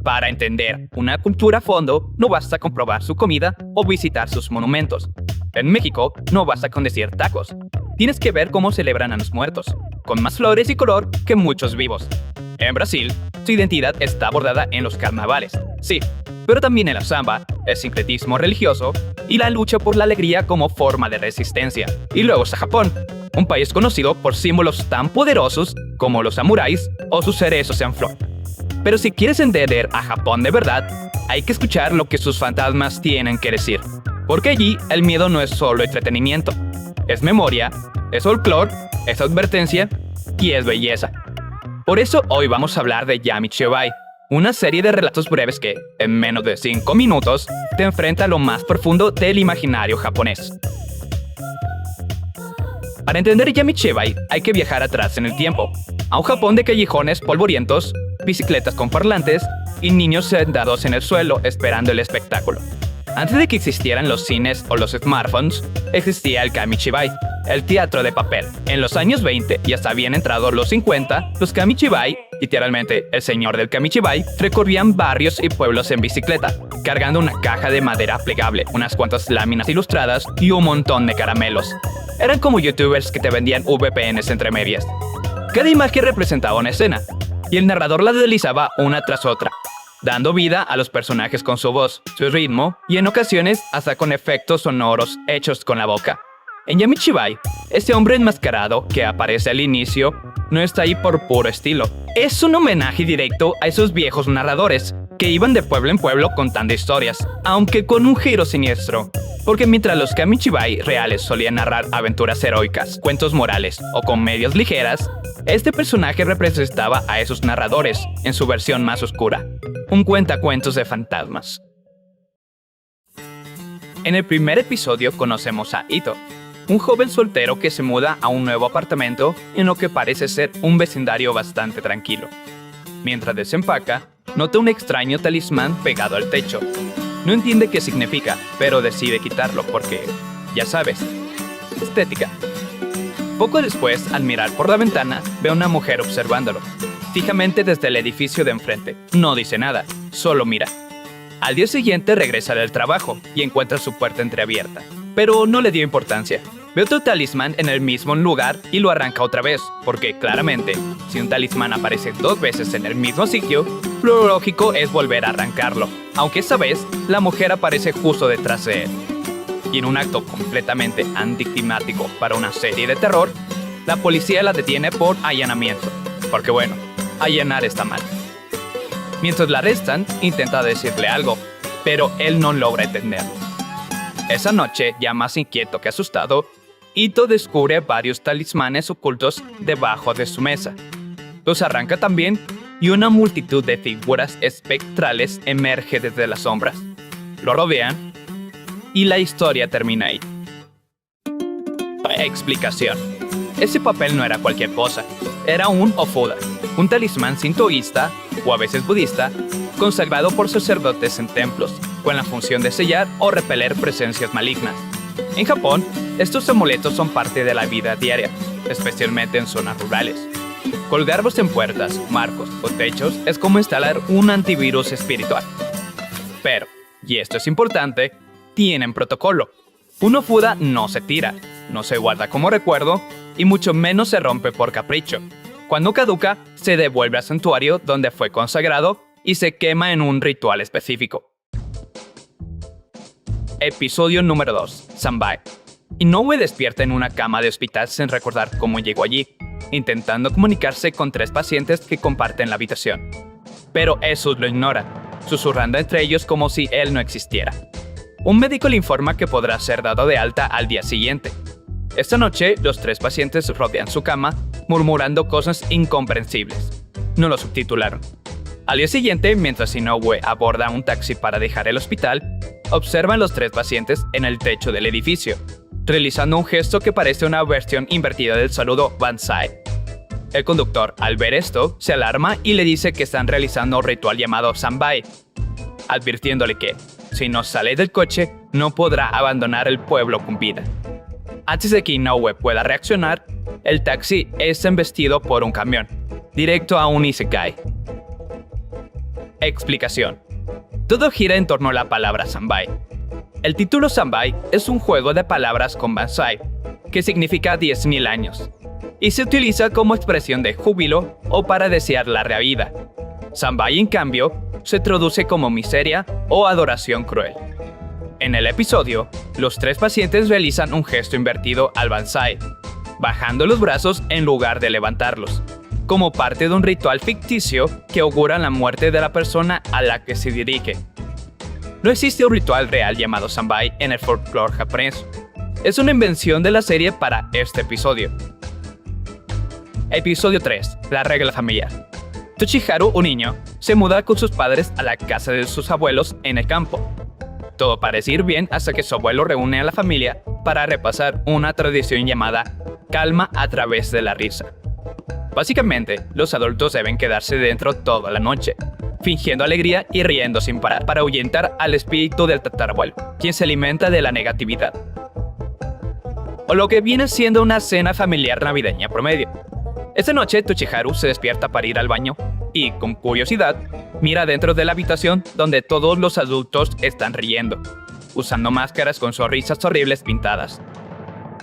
Para entender una cultura a fondo, no basta con probar su comida o visitar sus monumentos. En México, no basta con decir tacos. Tienes que ver cómo celebran a los muertos, con más flores y color que muchos vivos. En Brasil, su identidad está abordada en los carnavales, sí, pero también en la samba, el sincretismo religioso y la lucha por la alegría como forma de resistencia. Y luego está Japón, un país conocido por símbolos tan poderosos como los samuráis o sus cerezos en flor. Pero si quieres entender a Japón de verdad, hay que escuchar lo que sus fantasmas tienen que decir. Porque allí el miedo no es solo entretenimiento, es memoria, es folclore, es advertencia y es belleza. Por eso hoy vamos a hablar de Yami Chibai, una serie de relatos breves que, en menos de 5 minutos, te enfrenta a lo más profundo del imaginario japonés. Para entender Yami Chibai hay que viajar atrás en el tiempo, a un Japón de callejones polvorientos, bicicletas con parlantes y niños sentados en el suelo esperando el espectáculo. Antes de que existieran los cines o los smartphones, existía el Kamichibai, el teatro de papel. En los años 20 y hasta bien entrados los 50, los Kamichibai, literalmente el señor del Kamichibai, recorrían barrios y pueblos en bicicleta, cargando una caja de madera plegable, unas cuantas láminas ilustradas y un montón de caramelos. Eran como youtubers que te vendían VPNs entre medias. Cada imagen representaba una escena, y el narrador la deslizaba una tras otra, dando vida a los personajes con su voz, su ritmo y en ocasiones hasta con efectos sonoros hechos con la boca. En Yami Chibai, este hombre enmascarado que aparece al inicio no está ahí por puro estilo. Es un homenaje directo a esos viejos narradores que iban de pueblo en pueblo contando historias, aunque con un giro siniestro. Porque mientras los Kamichibai reales solían narrar aventuras heroicas, cuentos morales o comedias ligeras, este personaje representaba a esos narradores en su versión más oscura, un cuentacuentos de fantasmas. En el primer episodio conocemos a Ito, un joven soltero que se muda a un nuevo apartamento en lo que parece ser un vecindario bastante tranquilo. Mientras desempaca, nota un extraño talismán pegado al techo. No entiende qué significa, pero decide quitarlo porque, ya sabes, estética. Poco después, al mirar por la ventana, ve a una mujer observándolo, fijamente desde el edificio de enfrente. No dice nada, solo mira. Al día siguiente regresa del trabajo y encuentra su puerta entreabierta, pero no le dio importancia. Ve otro talismán en el mismo lugar y lo arranca otra vez, porque claramente, si un talismán aparece 2 veces en el mismo sitio, lo lógico es volver a arrancarlo, aunque esta vez la mujer aparece justo detrás de él. Y en un acto completamente anticlimático para una serie de terror, la policía la detiene por allanamiento, porque bueno, allanar está mal. Mientras la arrestan, intenta decirle algo, pero él no logra entenderlo. Esa noche, ya más inquieto que asustado, Ito descubre varios talismanes ocultos debajo de su mesa. Los arranca también y una multitud de figuras espectrales emerge desde las sombras. Lo rodean y la historia termina ahí. Explicación. Ese papel no era cualquier cosa. Era un ofuda, un talismán sintoísta, o a veces budista, consagrado por sacerdotes en templos, con la función de sellar o repeler presencias malignas. En Japón, estos amuletos son parte de la vida diaria, especialmente en zonas rurales. Colgarlos en puertas, marcos o techos es como instalar un antivirus espiritual. Pero, y esto es importante, tienen protocolo. Un ofuda no se tira, no se guarda como recuerdo y mucho menos se rompe por capricho. Cuando caduca, se devuelve al santuario donde fue consagrado y se quema en un ritual específico. Episodio número 2. Sanbai. Inoue despierta en una cama de hospital sin recordar cómo llegó allí, intentando comunicarse con 3 pacientes que comparten la habitación. Pero esos lo ignoran, susurrando entre ellos como si él no existiera. Un médico le informa que podrá ser dado de alta al día siguiente. Esta noche, los 3 pacientes rodean su cama, murmurando cosas incomprensibles. No lo subtitularon. Al día siguiente, mientras Inoue aborda un taxi para dejar el hospital, observan los 3 pacientes en el techo del edificio, realizando un gesto que parece una versión invertida del saludo Banzai. El conductor, al ver esto, se alarma y le dice que están realizando un ritual llamado Sanbai, advirtiéndole que, si no sale del coche, no podrá abandonar el pueblo con vida. Antes de que Inoue pueda reaccionar, el taxi es embestido por un camión, directo a un isekai. Explicación. Todo gira en torno a la palabra Sanbai. El título Sanbai es un juego de palabras con Bansai, que significa 10.000 años, y se utiliza como expresión de júbilo o para desear la reavida. Sanbai, en cambio, se traduce como miseria o adoración cruel. En el episodio, los 3 pacientes realizan un gesto invertido al Bansai, bajando los brazos en lugar de levantarlos, como parte de un ritual ficticio que augura la muerte de la persona a la que se dirige. No existe un ritual real llamado Sanbai en el folclore japonés. Es una invención de la serie para este episodio. Episodio 3. La regla familiar. Tochiharu, un niño, se muda con sus padres a la casa de sus abuelos en el campo. Todo parece ir bien hasta que su abuelo reúne a la familia para repasar una tradición llamada calma a través de la risa. Básicamente, los adultos deben quedarse dentro toda la noche, fingiendo alegría y riendo sin parar para ahuyentar al espíritu del tatarabuelo, quien se alimenta de la negatividad. O lo que viene siendo una cena familiar navideña promedio. Esta noche, Tochiharu se despierta para ir al baño y, con curiosidad, mira dentro de la habitación donde todos los adultos están riendo, usando máscaras con sonrisas horribles pintadas.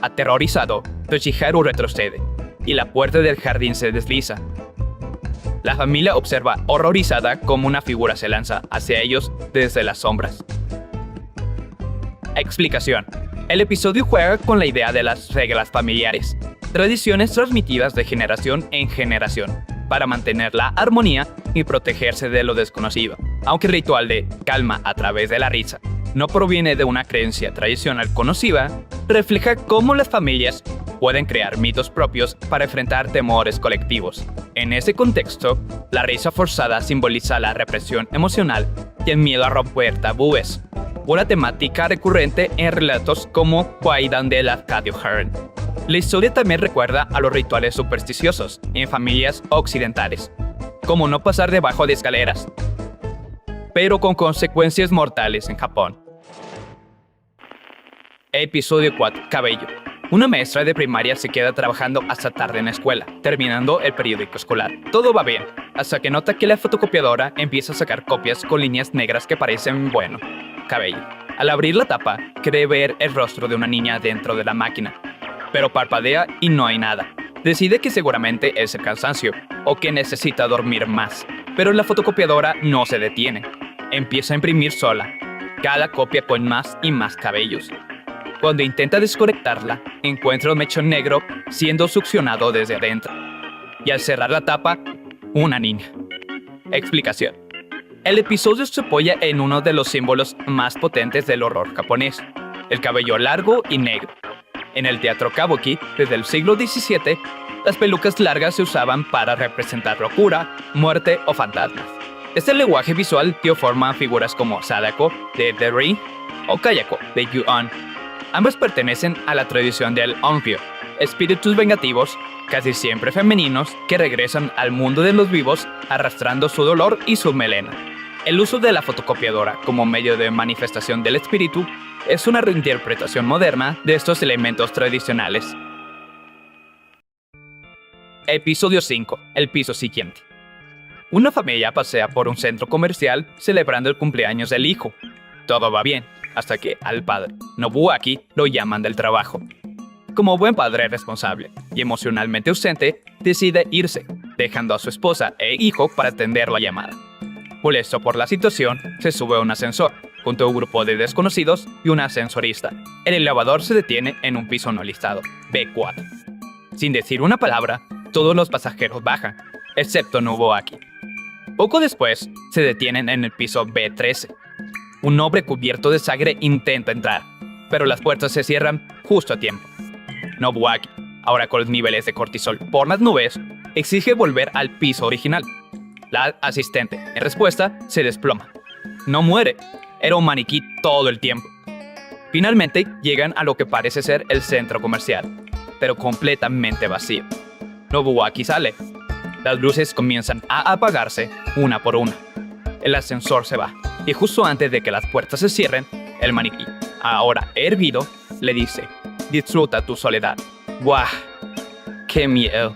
Aterrorizado, Tochiharu retrocede, y la puerta del jardín se desliza. La familia observa horrorizada cómo una figura se lanza hacia ellos desde las sombras. Explicación. El episodio juega con la idea de las reglas familiares, tradiciones transmitidas de generación en generación, para mantener la armonía y protegerse de lo desconocido. Aunque el ritual de calma a través de la risa no proviene de una creencia tradicional conocida, refleja cómo las familias pueden crear mitos propios para enfrentar temores colectivos. En ese contexto, la risa forzada simboliza la represión emocional y el miedo a romper tabúes, una temática recurrente en relatos como Kwaidan de Lafcadio Hearn. La historia también recuerda a los rituales supersticiosos en familias occidentales, como no pasar debajo de escaleras, pero con consecuencias mortales en Japón. Episodio 4. Cabello. Una maestra de primaria se queda trabajando hasta tarde en la escuela, terminando el periódico escolar. Todo va bien, hasta que nota que la fotocopiadora empieza a sacar copias con líneas negras que parecen, cabello. Al abrir la tapa, cree ver el rostro de una niña dentro de la máquina, pero parpadea y no hay nada. Decide que seguramente es el cansancio, o que necesita dormir más, pero la fotocopiadora no se detiene. Empieza a imprimir sola, cada copia con más y más cabellos. Cuando intenta desconectarla, encuentra un mechón negro siendo succionado desde adentro. Y al cerrar la tapa, una niña. Explicación. El episodio se apoya en uno de los símbolos más potentes del horror japonés, el cabello largo y negro. En el teatro kabuki, desde el siglo XVII, las pelucas largas se usaban para representar locura, muerte o fantasmas. Este lenguaje visual dio forma a figuras como Sadako, de The Ring, o Kayako, de Ju-on. Ambas pertenecen a la tradición del Onryo, espíritus vengativos, casi siempre femeninos, que regresan al mundo de los vivos arrastrando su dolor y su melena. El uso de la fotocopiadora como medio de manifestación del espíritu es una reinterpretación moderna de estos elementos tradicionales. Episodio 5. El piso siguiente. Una familia pasea por un centro comercial celebrando el cumpleaños del hijo. Todo va bien, hasta que al padre, Nobuaki, lo llaman del trabajo. Como buen padre responsable y emocionalmente ausente, decide irse, dejando a su esposa e hijo para atender la llamada. Molesto por la situación, se sube a un ascensor, junto a un grupo de desconocidos y un ascensorista. El elevador se detiene en un piso no listado, B4. Sin decir una palabra, todos los pasajeros bajan, excepto Nobuaki. Poco después, se detienen en el piso B13. Un hombre cubierto de sangre intenta entrar, pero las puertas se cierran justo a tiempo. Nobuaki, ahora con los niveles de cortisol por las nubes, exige volver al piso original. La asistente, en respuesta, se desploma. No muere, era un maniquí todo el tiempo. Finalmente, llegan a lo que parece ser el centro comercial, pero completamente vacío. Nobuaki sale. Las luces comienzan a apagarse una por una. El ascensor se va, y justo antes de que las puertas se cierren, el maniquí, ahora hervido, le dice: disfruta tu soledad. ¡Guau! ¡Qué miedo!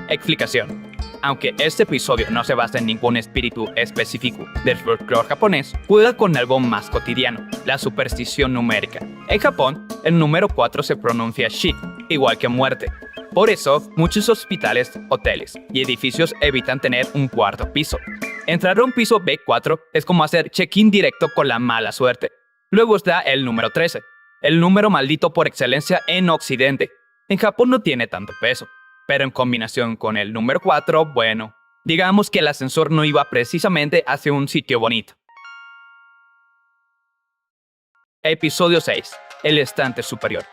Explicación. Aunque este episodio no se basa en ningún espíritu específico del folclore japonés, juega con algo más cotidiano, la superstición numérica. En Japón, el número 4 se pronuncia shi, igual que muerte. Por eso, muchos hospitales, hoteles y edificios evitan tener un cuarto piso. Entrar a un piso B4 es como hacer check-in directo con la mala suerte. Luego está el número 13, el número maldito por excelencia en Occidente. En Japón no tiene tanto peso, pero en combinación con el número 4, bueno, digamos que el ascensor no iba precisamente hacia un sitio bonito. Episodio 6. El estante superior.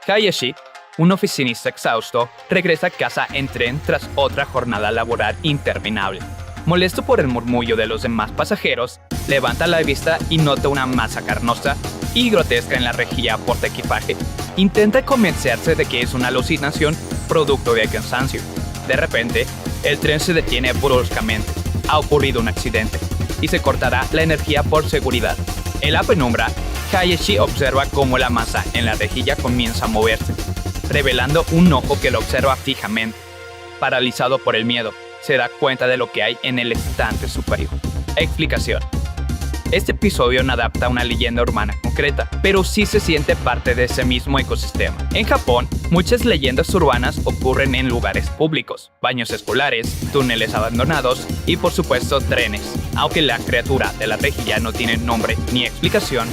Hayashi, un oficinista exhausto, regresa a casa en tren tras otra jornada laboral interminable. Molesto por el murmullo de los demás pasajeros, levanta la vista y nota una masa carnosa y grotesca en la rejilla portaequipaje. Intenta convencerse de que es una alucinación producto de cansancio. De repente, el tren se detiene bruscamente. Ha ocurrido un accidente y se cortará la energía por seguridad. En la penumbra, Hayashi observa cómo la masa en la rejilla comienza a moverse, revelando un ojo que lo observa fijamente. Paralizado por el miedo, se da cuenta de lo que hay en el estante superior. Explicación. Este episodio no adapta una leyenda urbana concreta, pero sí se siente parte de ese mismo ecosistema. En Japón, muchas leyendas urbanas ocurren en lugares públicos, baños escolares, túneles abandonados y por supuesto trenes. Aunque la criatura de la rejilla no tiene nombre ni explicación,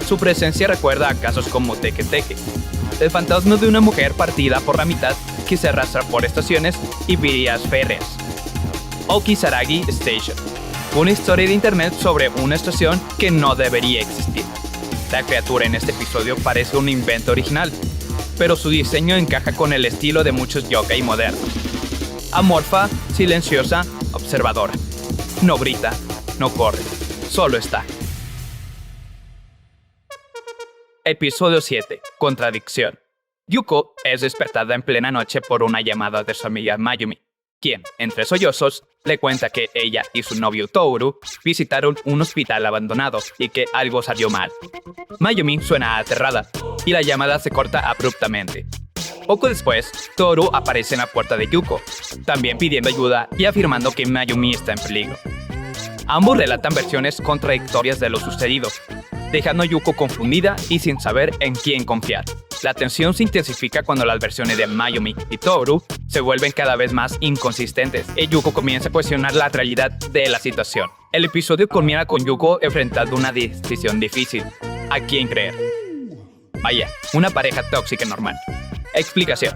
su presencia recuerda a casos como Teke Teke, el fantasma de una mujer partida por la mitad que se arrastra por estaciones y vías férreas, o Kisaragi Station, una historia de internet sobre una estación que no debería existir. La criatura en este episodio parece un invento original, pero su diseño encaja con el estilo de muchos yokai modernos. Amorfa, silenciosa, observadora. No grita, no corre, solo está. Episodio 7. Contradicción. Yuko es despertada en plena noche por una llamada de su amiga Mayumi, quien, entre sollozos, le cuenta que ella y su novio Toru visitaron un hospital abandonado y que algo salió mal. Mayumi suena aterrada y la llamada se corta abruptamente. Poco después, Toru aparece en la puerta de Yuko, también pidiendo ayuda y afirmando que Mayumi está en peligro. Ambos relatan versiones contradictorias de lo sucedido, dejando a Yuko confundida y sin saber en quién confiar. La tensión se intensifica cuando las versiones de Mayumi y Toru se vuelven cada vez más inconsistentes y Yuko comienza a cuestionar la realidad de la situación. El episodio culmina con Yuko enfrentando una decisión difícil. ¿A quién creer? Vaya, una pareja tóxica normal. Explicación.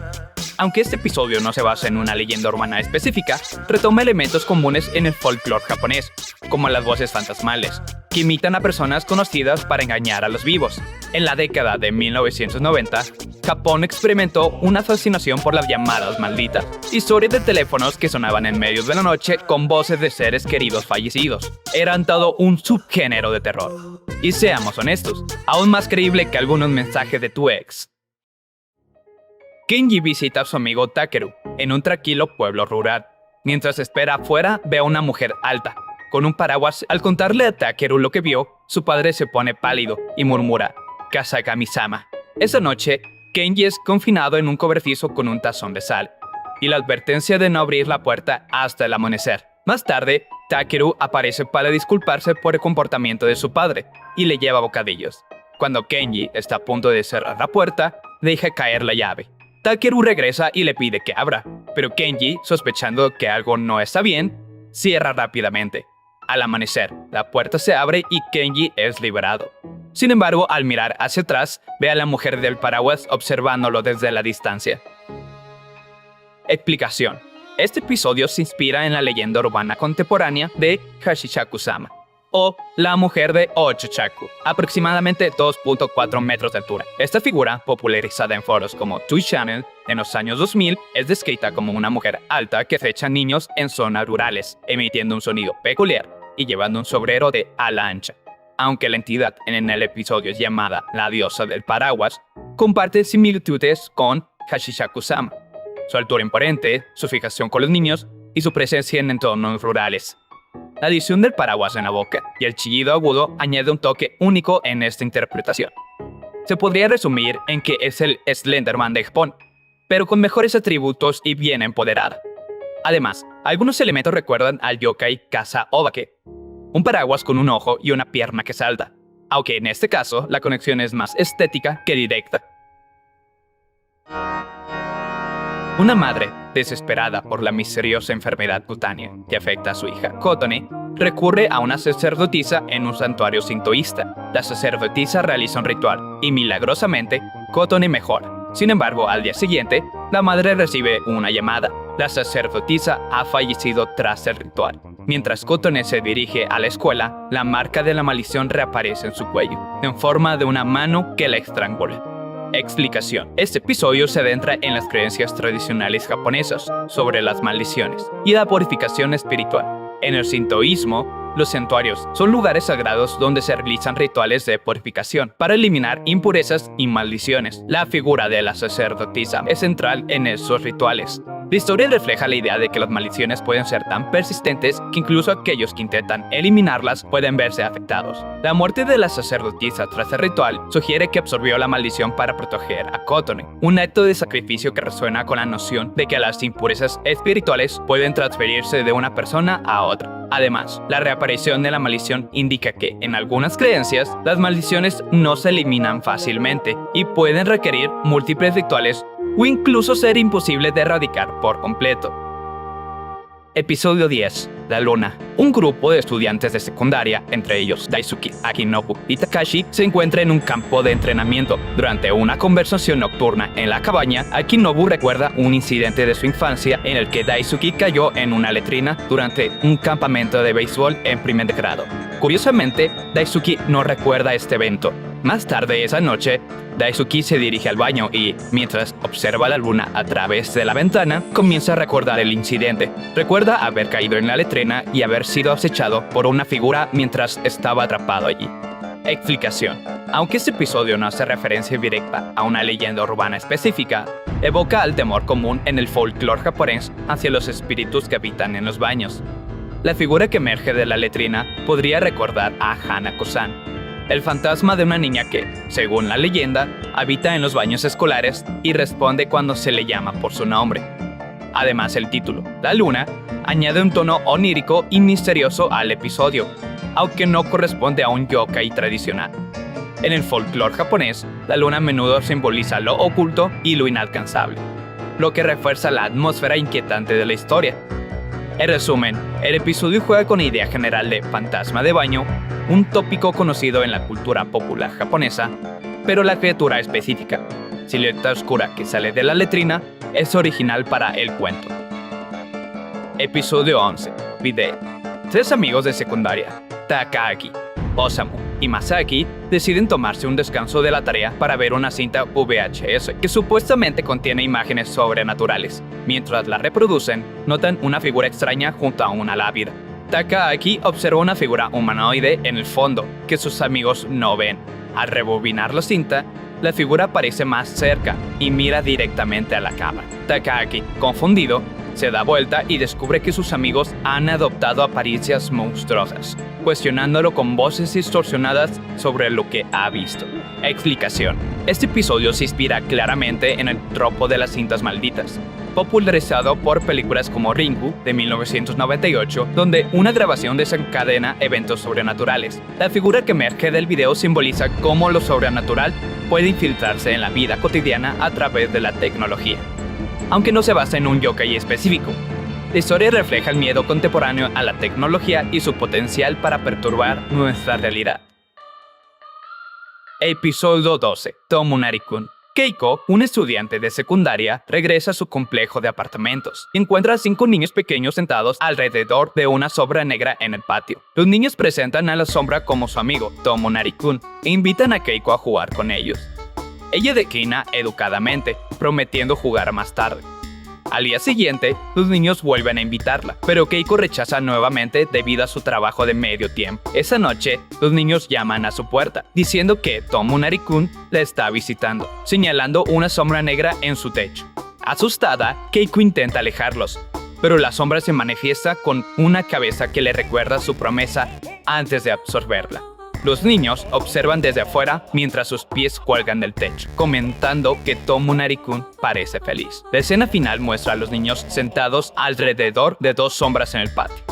Aunque este episodio no se basa en una leyenda urbana específica, retoma elementos comunes en el folclore japonés, como las voces fantasmales, que imitan a personas conocidas para engañar a los vivos. En la década de 1990, Japón experimentó una fascinación por las llamadas malditas, historias de teléfonos que sonaban en medio de la noche con voces de seres queridos fallecidos. Eran todo un subgénero de terror. Y seamos honestos, aún más creíble que algunos mensajes de tu ex. Kenji visita a su amigo Takeru en un tranquilo pueblo rural. Mientras espera afuera, ve a una mujer alta, con un paraguas. Al contarle a Takeru lo que vio, su padre se pone pálido y murmura, Kasagami-sama. Esa noche, Kenji es confinado en un cobertizo con un tazón de sal, y la advertencia de no abrir la puerta hasta el amanecer. Más tarde, Takeru aparece para disculparse por el comportamiento de su padre, y le lleva bocadillos. Cuando Kenji está a punto de cerrar la puerta, deja caer la llave. Takeru regresa y le pide que abra, pero Kenji, sospechando que algo no está bien, cierra rápidamente. Al amanecer, la puerta se abre y Kenji es liberado. Sin embargo, al mirar hacia atrás, ve a la mujer del paraguas observándolo desde la distancia. Explicación. Este episodio se inspira en la leyenda urbana contemporánea de Hashishaku-sama, o la mujer de Ochachaku, aproximadamente 2.4 metros de altura. Esta figura, popularizada en foros como Toy Channel en los años 2000, es descrita como una mujer alta que acecha niños en zonas rurales, emitiendo un sonido peculiar y llevando un sombrero de ala ancha. Aunque la entidad en el episodio es llamada la diosa del paraguas, comparte similitudes con Hashishaku-sama, su altura imponente, su fijación con los niños y su presencia en entornos rurales. La adición del paraguas en la boca y el chillido agudo añade un toque único en esta interpretación. Se podría resumir en que es el Slenderman de Japón, pero con mejores atributos y bien empoderada. Además, algunos elementos recuerdan al yokai Kasa Obake, un paraguas con un ojo y una pierna que salta, aunque en este caso la conexión es más estética que directa. Una madre, desesperada por la misteriosa enfermedad cutánea que afecta a su hija, Kotone, recurre a una sacerdotisa en un santuario sintoísta. La sacerdotisa realiza un ritual y milagrosamente, Kotone mejora. Sin embargo, al día siguiente, la madre recibe una llamada. La sacerdotisa ha fallecido tras el ritual. Mientras Kotone se dirige a la escuela, la marca de la maldición reaparece en su cuello, en forma de una mano que la estrangula. Explicación. Este episodio se adentra en las creencias tradicionales japonesas sobre las maldiciones y la purificación espiritual. En el sintoísmo, los santuarios son lugares sagrados donde se realizan rituales de purificación para eliminar impurezas y maldiciones. La figura de la sacerdotisa es central en esos rituales. La historia refleja la idea de que las maldiciones pueden ser tan persistentes que incluso aquellos que intentan eliminarlas pueden verse afectados. La muerte de la sacerdotisa tras el ritual sugiere que absorbió la maldición para proteger a Kotone, un acto de sacrificio que resuena con la noción de que las impurezas espirituales pueden transferirse de una persona a otra. Además, la reaparición de la maldición indica que, en algunas creencias, las maldiciones no se eliminan fácilmente y pueden requerir múltiples rituales o incluso ser imposible de erradicar por completo. Episodio 10. La Luna. Un grupo de estudiantes de secundaria, entre ellos Daisuke, Akinobu y Takashi, se encuentra en un campo de entrenamiento. Durante una conversación nocturna en la cabaña, Akinobu recuerda un incidente de su infancia en el que Daisuke cayó en una letrina durante un campamento de béisbol en primer grado. Curiosamente, Daisuke no recuerda este evento. Más tarde esa noche, Daisuke se dirige al baño y, mientras observa la luna a través de la ventana, comienza a recordar el incidente. Recuerda haber caído en la letrina y haber sido acechado por una figura mientras estaba atrapado allí. Explicación. Aunque este episodio no hace referencia directa a una leyenda urbana específica, evoca el temor común en el folclore japonés hacia los espíritus que habitan en los baños. La figura que emerge de la letrina podría recordar a Hanako-san, el fantasma de una niña que, según la leyenda, habita en los baños escolares y responde cuando se le llama por su nombre. Además, el título, La Luna, añade un tono onírico y misterioso al episodio, aunque no corresponde a un yokai tradicional. En el folclore japonés, la luna a menudo simboliza lo oculto y lo inalcanzable, lo que refuerza la atmósfera inquietante de la historia. En resumen, el episodio juega con la idea general de fantasma de baño, un tópico conocido en la cultura popular japonesa, pero la criatura específica, silueta oscura que sale de la letrina, es original para el cuento. Episodio 11. Video. 3 amigos de secundaria, Takagi, Osamu y Masaki, deciden tomarse un descanso de la tarea para ver una cinta VHS que supuestamente contiene imágenes sobrenaturales. Mientras la reproducen, notan una figura extraña junto a una lápida. Takagi observa una figura humanoide en el fondo que sus amigos no ven. Al rebobinar la cinta, la figura aparece más cerca y mira directamente a la cámara. Takagi, confundido, se da vuelta y descubre que sus amigos han adoptado apariencias monstruosas, cuestionándolo con voces distorsionadas sobre lo que ha visto. Explicación. Este episodio se inspira claramente en el tropo de las cintas malditas, popularizado por películas como Ringu, de 1998, donde una grabación desencadena eventos sobrenaturales. La figura que emerge del video simboliza cómo lo sobrenatural puede infiltrarse en la vida cotidiana a través de la tecnología, aunque no se basa en un yokai específico. La historia refleja el miedo contemporáneo a la tecnología y su potencial para perturbar nuestra realidad. Episodio 12. Tomonari-kun. Keiko, un estudiante de secundaria, regresa a su complejo de apartamentos y encuentra a 5 niños pequeños sentados alrededor de una sombra negra en el patio. Los niños presentan a la sombra como su amigo, Tomonari-kun, e invitan a Keiko a jugar con ellos. Ella declina educadamente, prometiendo jugar más tarde. Al día siguiente, los niños vuelven a invitarla, pero Keiko rechaza nuevamente debido a su trabajo de medio tiempo. Esa noche, los niños llaman a su puerta, diciendo que Tomonari-kun la está visitando, señalando una sombra negra en su techo. Asustada, Keiko intenta alejarlos, pero la sombra se manifiesta con una cabeza que le recuerda su promesa antes de absorberla. Los niños observan desde afuera mientras sus pies cuelgan del techo, comentando que Tomunari-kun parece feliz. La escena final muestra a los niños sentados alrededor de dos sombras en el patio.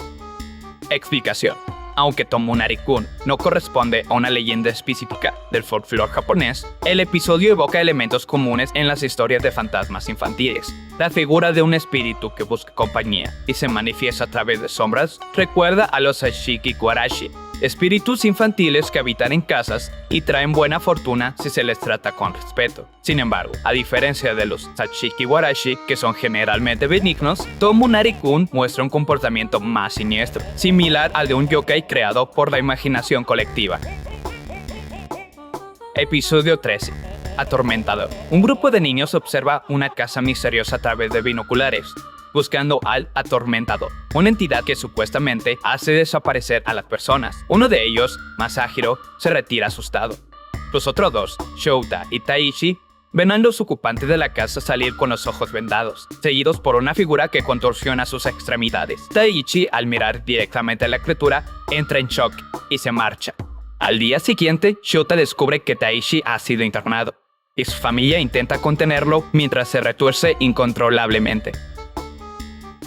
Explicación. Aunque Tomunari-kun no corresponde a una leyenda específica del folclore japonés, el episodio evoca elementos comunes en las historias de fantasmas infantiles. La figura de un espíritu que busca compañía y se manifiesta a través de sombras recuerda a los Sashiki Warashi, espíritus infantiles que habitan en casas y traen buena fortuna si se les trata con respeto. Sin embargo, a diferencia de los Sashiki Warashi, que son generalmente benignos, Tomunari-kun muestra un comportamiento más siniestro, similar al de un yokai creado por la imaginación colectiva. Episodio 13. Atormentador. Un grupo de niños observa una casa misteriosa a través de binoculares, buscando al atormentador, una entidad que supuestamente hace desaparecer a las personas. Uno de ellos, Masahiro, se retira asustado. Los otros dos, Shouta y Taichi, ven a los ocupantes de la casa salir con los ojos vendados, seguidos por una figura que contorsiona sus extremidades. Taichi, al mirar directamente a la criatura, entra en shock y se marcha. Al día siguiente, Shouta descubre que Taichi ha sido internado, y su familia intenta contenerlo mientras se retuerce incontrolablemente.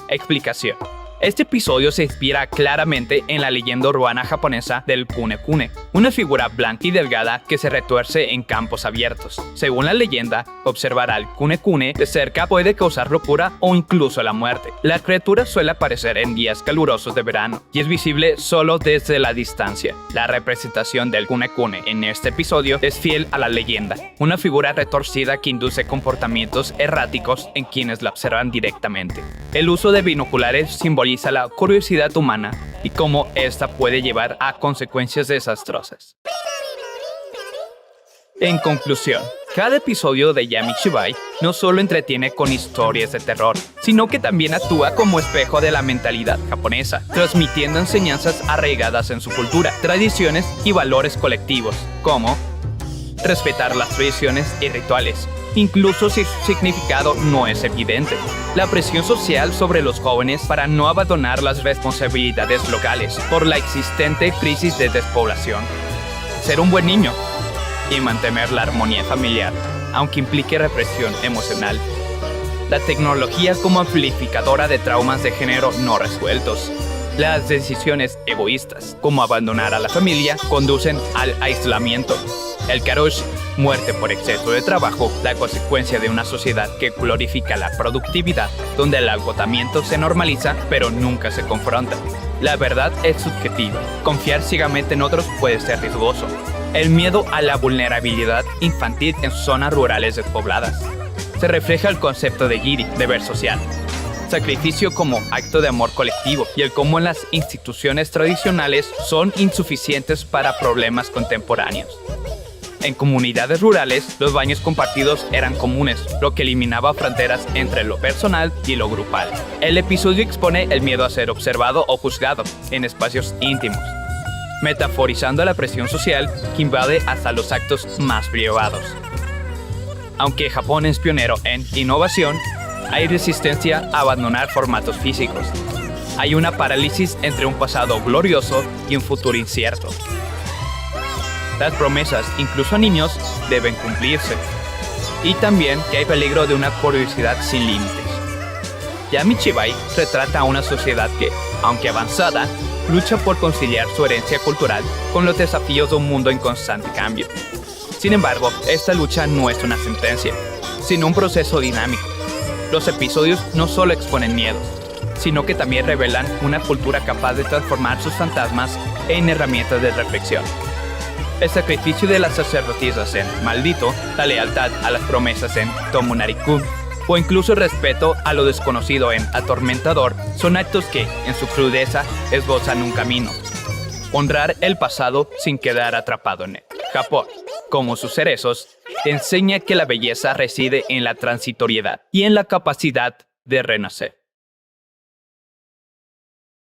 Explicación. Este episodio se inspira claramente en la leyenda urbana japonesa del Kune-Kune, una figura blanca y delgada que se retuerce en campos abiertos. Según la leyenda, observar al Kune-Kune de cerca puede causar locura o incluso la muerte. La criatura suele aparecer en días calurosos de verano y es visible solo desde la distancia. La representación del Kune-Kune en este episodio es fiel a la leyenda, una figura retorcida que induce comportamientos erráticos en quienes la observan directamente. El uso de binoculares simboliza la curiosidad humana y cómo esta puede llevar a consecuencias desastrosas. En conclusión, cada episodio de Yamishibai no solo entretiene con historias de terror, sino que también actúa como espejo de la mentalidad japonesa, transmitiendo enseñanzas arraigadas en su cultura, tradiciones y valores colectivos, como respetar las tradiciones y rituales, incluso si su significado no es evidente. La presión social sobre los jóvenes para no abandonar las responsabilidades locales por la existente crisis de despoblación. Ser un buen niño y mantener la armonía familiar, aunque implique represión emocional. La tecnología como amplificadora de traumas de género no resueltos. Las decisiones egoístas, como abandonar a la familia, conducen al aislamiento. El karoshi, muerte por exceso de trabajo, la consecuencia de una sociedad que glorifica la productividad, donde el agotamiento se normaliza pero nunca se confronta. La verdad es subjetiva. Confiar ciegamente en otros puede ser riesgoso. El miedo a la vulnerabilidad infantil en zonas rurales despobladas. Se refleja el concepto de giri, deber social. Sacrificio como acto de amor colectivo y el cómo las instituciones tradicionales son insuficientes para problemas contemporáneos. En comunidades rurales, los baños compartidos eran comunes, lo que eliminaba fronteras entre lo personal y lo grupal. El episodio expone el miedo a ser observado o juzgado en espacios íntimos, metaforizando la presión social que invade hasta los actos más privados. Aunque Japón es pionero en innovación, hay resistencia a abandonar formatos físicos. Hay una parálisis entre un pasado glorioso y un futuro incierto. Las promesas, incluso a niños, deben cumplirse. Y también que hay peligro de una curiosidad sin límites. Yamishibai retrata a una sociedad que, aunque avanzada, lucha por conciliar su herencia cultural con los desafíos de un mundo en constante cambio. Sin embargo, esta lucha no es una sentencia, sino un proceso dinámico. Los episodios no solo exponen miedos, sino que también revelan una cultura capaz de transformar sus fantasmas en herramientas de reflexión. El sacrificio de las sacerdotisas en Maldito, la lealtad a las promesas en Tomunari-kun, o incluso el respeto a lo desconocido en Atormentador, son actos que, en su crudeza, esbozan un camino. Honrar el pasado sin quedar atrapado en él. Japón, como sus cerezos, enseña que la belleza reside en la transitoriedad y en la capacidad de renacer.